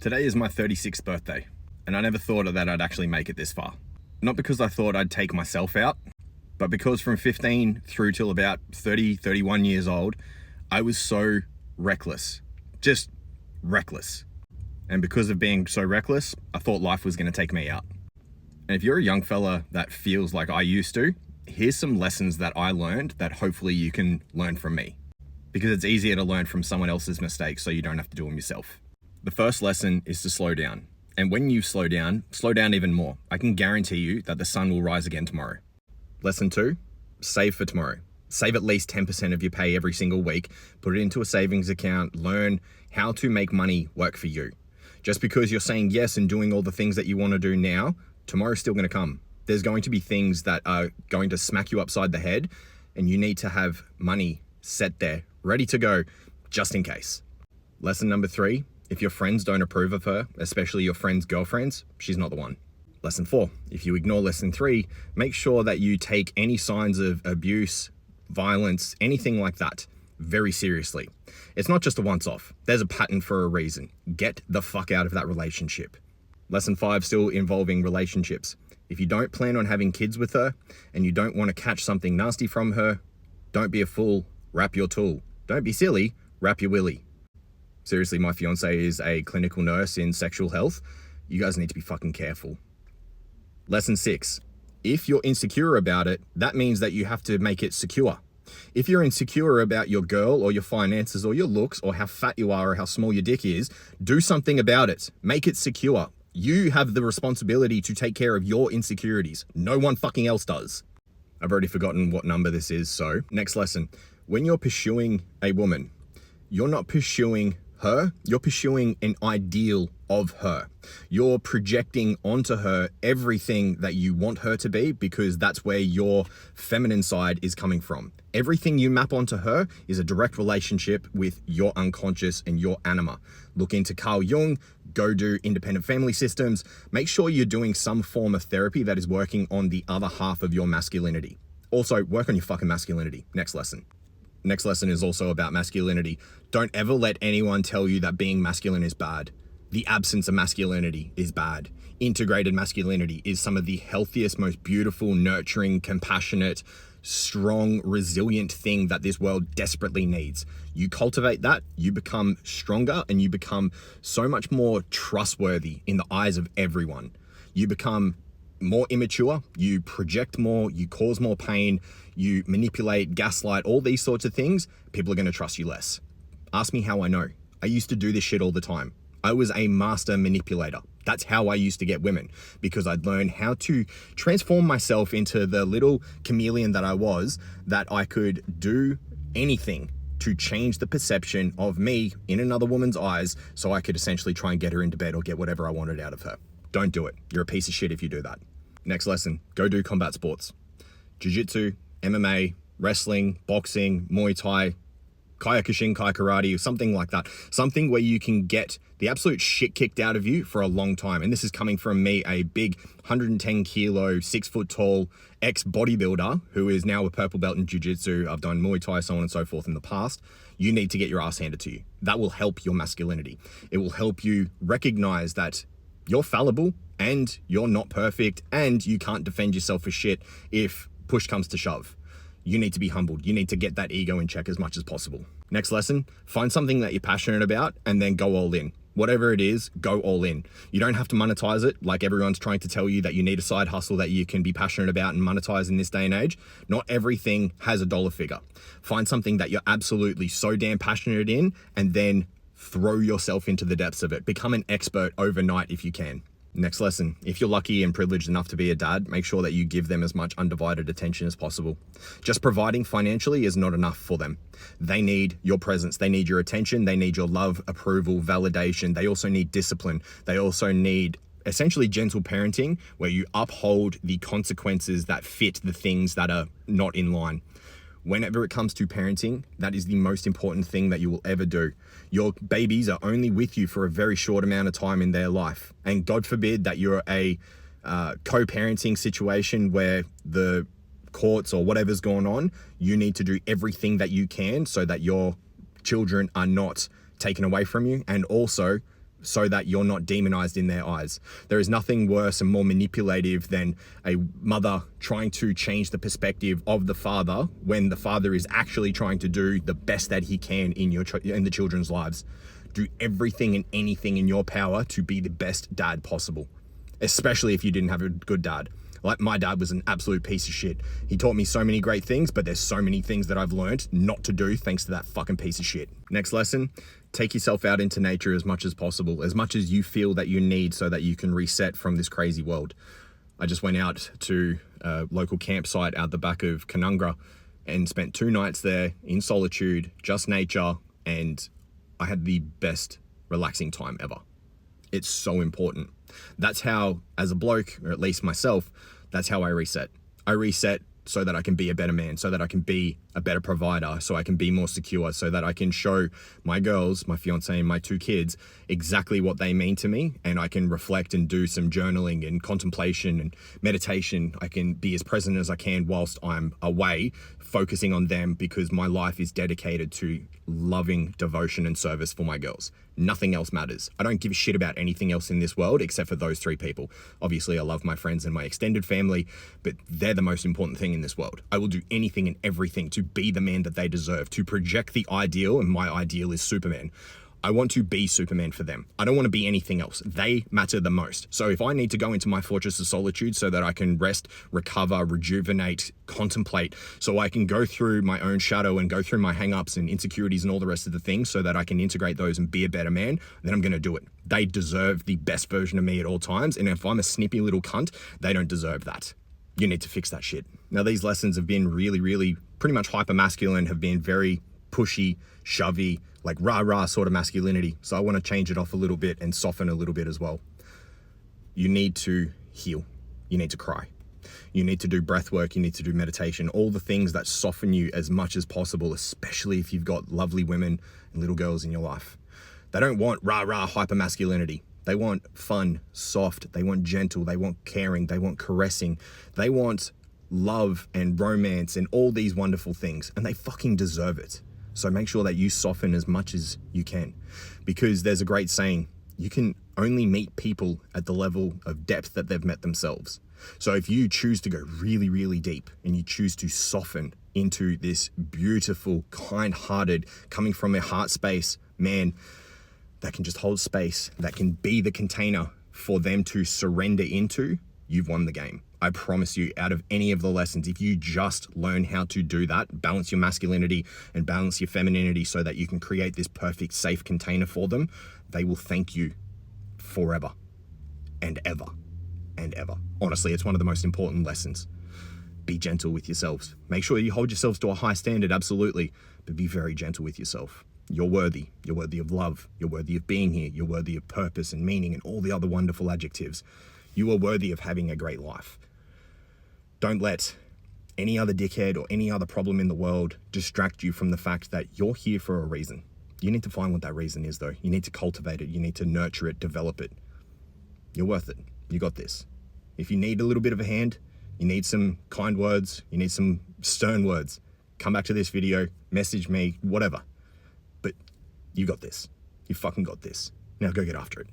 Today is my 36th birthday, and I never thought that I'd actually make it this far. Not because I thought I'd take myself out, but because from 15 through till about 30, 31 years old, I was so reckless. Just reckless. And because of being so reckless, I thought life was going to take me out. And if you're a young fella that feels like I used to, here's some lessons that I learned that hopefully you can learn from me. Because it's easier to learn from someone else's mistakes so you don't have to do them yourself. The first lesson is to slow down. And when you slow down even more. I can guarantee you that the sun will rise again tomorrow. Lesson 2, save for tomorrow. Save at least 10% of your pay every single week. Put it into a savings account. Learn how to make money work for you. Just because you're saying yes and doing all the things that you want to do now, tomorrow's still going to come. There's going to be things that are going to smack you upside the head, and you need to have money set there, ready to go, just in case. Lesson number 3, if your friends don't approve of her, especially your friends' girlfriends, she's not the one. Lesson 4, if you ignore lesson 3, make sure that you take any signs of abuse, violence, anything like that very seriously. It's not just a once-off. There's a pattern for a reason. Get the fuck out of that relationship. Lesson 5, still involving relationships. If you don't plan on having kids with her and you don't want to catch something nasty from her, don't be a fool, wrap your tool. Don't be silly, wrap your willy. Seriously, my fiance is a clinical nurse in sexual health. You guys need to be fucking careful. Lesson 6, if you're insecure about it, that means that you have to make it secure. If you're insecure about your girl or your finances or your looks or how fat you are or how small your dick is, do something about it. Make it secure. You have the responsibility to take care of your insecurities. No one fucking else does. I've already forgotten what number this is, so next lesson. When you're pursuing a woman, you're not pursuing her, you're pursuing an ideal of her. You're projecting onto her everything that you want her to be because that's where your feminine side is coming from. Everything you map onto her is a direct relationship with your unconscious and your anima. Look into Carl Jung, go do independent family systems. Make sure you're doing some form of therapy that is working on the other half of your masculinity. Also, work on your fucking masculinity. Next lesson. Next lesson is also about masculinity. Don't ever let anyone tell you that being masculine is bad. The absence of masculinity is bad. Integrated masculinity is some of the healthiest, most beautiful, nurturing, compassionate, strong, resilient thing that this world desperately needs. You cultivate that, you become stronger, and you become so much more trustworthy in the eyes of everyone. You become more immature, you project more, you cause more pain, you manipulate, gaslight, all these sorts of things, people are going to trust you less. Ask me how I know. I used to do this shit all the time. I was a master manipulator. That's how I used to get women, because I'd learned how to transform myself into the little chameleon that I was, that I could do anything to change the perception of me in another woman's eyes so I could essentially try and get her into bed or get whatever I wanted out of her. Don't do it. You're a piece of shit if you do that. Next lesson, go do combat sports. Jiu-jitsu, MMA, wrestling, boxing, Muay Thai, Kyokushin, Kai Karate, something like that. Something where you can get the absolute shit kicked out of you for a long time. And this is coming from me, a big 110 kilo, 6 foot tall ex-bodybuilder who is now a purple belt in Jiu-Jitsu. I've done Muay Thai, so on and so forth in the past. You need to get your ass handed to you. That will help your masculinity. It will help you recognize that you're fallible and you're not perfect and you can't defend yourself for shit if push comes to shove. You need to be humbled. You need to get that ego in check as much as possible. Next lesson, find something that you're passionate about and then go all in. Whatever it is, go all in. You don't have to monetize it like everyone's trying to tell you that you need a side hustle that you can be passionate about and monetize in this day and age. Not everything has a dollar figure. Find something that you're absolutely so damn passionate in and then throw yourself into the depths of it. Become an expert overnight if you can. Next lesson, if you're lucky and privileged enough to be a dad, make sure that you give them as much undivided attention as possible. Just providing financially is not enough for them. They need your presence. They need your attention. They need your love, approval, validation. They also need discipline. They also need essentially gentle parenting where you uphold the consequences that fit the things that are not in line. Whenever it comes to parenting, that is the most important thing that you will ever do. Your babies are only with you for a very short amount of time in their life. And God forbid that you're a co-parenting situation where the courts or whatever's going on, you need to do everything that you can so that your children are not taken away from you, and also so that you're not demonized in their eyes. There is nothing worse and more manipulative than a mother trying to change the perspective of the father when the father is actually trying to do the best that he can in the children's lives. Do everything and anything in your power to be the best dad possible, especially if you didn't have a good dad. Like, my dad was an absolute piece of shit. He taught me so many great things, but there's so many things that I've learned not to do thanks to that fucking piece of shit. Next lesson, take yourself out into nature as much as possible, as much as you feel that you need so that you can reset from this crazy world. I just went out to a local campsite out the back of Canungra and spent 2 nights there in solitude, just nature, and I had the best relaxing time ever. It's so important. That's how, as a bloke, or at least myself, that's how I reset. I reset so that I can be a better man, so that I can be a better provider, so I can be more secure, so that I can show my girls, my fiance and my 2 kids exactly what they mean to me, and I can reflect and do some journaling and contemplation and meditation. I can be as present as I can whilst I'm away, focusing on them, because my life is dedicated to loving devotion and service for my girls. Nothing else matters. I don't give a shit about anything else in this world except for those 3 people. Obviously, I love my friends and my extended family, but they're the most important thing in this world. I will do anything and everything to be the man that they deserve, to project the ideal, and my ideal is Superman. I want to be Superman for them. I don't want to be anything else. They matter the most. So if I need to go into my fortress of solitude so that I can rest, recover, rejuvenate, contemplate, so I can go through my own shadow and go through my hang-ups and insecurities and all the rest of the things so that I can integrate those and be a better man, then I'm going to do it. They deserve the best version of me at all times. And if I'm a snippy little cunt, they don't deserve that. You need to fix that shit. Now, these lessons have been really pretty much hyper masculine, have been very pushy, shovey, like rah-rah sort of masculinity. So I want to change it off a little bit and soften a little bit as well. You need to heal. You need to cry. You need to do breath work. You need to do meditation, all the things that soften you as much as possible, especially if you've got lovely women and little girls in your life. They don't want rah-rah hyper masculinity. They want fun, soft. They want gentle. They want caring. They want caressing. They want love and romance and all these wonderful things, and they fucking deserve it. So make sure that you soften as much as you can, because there's a great saying, you can only meet people at the level of depth that they've met themselves. So if you choose to go really deep and you choose to soften into this beautiful, kind-hearted, coming from a heart space man that can just hold space, that can be the container for them to surrender into, you've won the game. I promise you, out of any of the lessons, if you just learn how to do that, balance your masculinity and balance your femininity so that you can create this perfect, safe container for them, they will thank you forever and ever and ever. Honestly, it's one of the most important lessons. Be gentle with yourselves. Make sure you hold yourselves to a high standard, absolutely, but be very gentle with yourself. You're worthy. You're worthy of love. You're worthy of being here. You're worthy of purpose and meaning and all the other wonderful adjectives. You are worthy of having a great life. Don't let any other dickhead or any other problem in the world distract you from the fact that you're here for a reason. You need to find what that reason is, though. You need to cultivate it. You need to nurture it, develop it. You're worth it. You got this. If you need a little bit of a hand, you need some kind words, you need some stern words, come back to this video, message me, whatever. But you got this. You fucking got this. Now go get after it.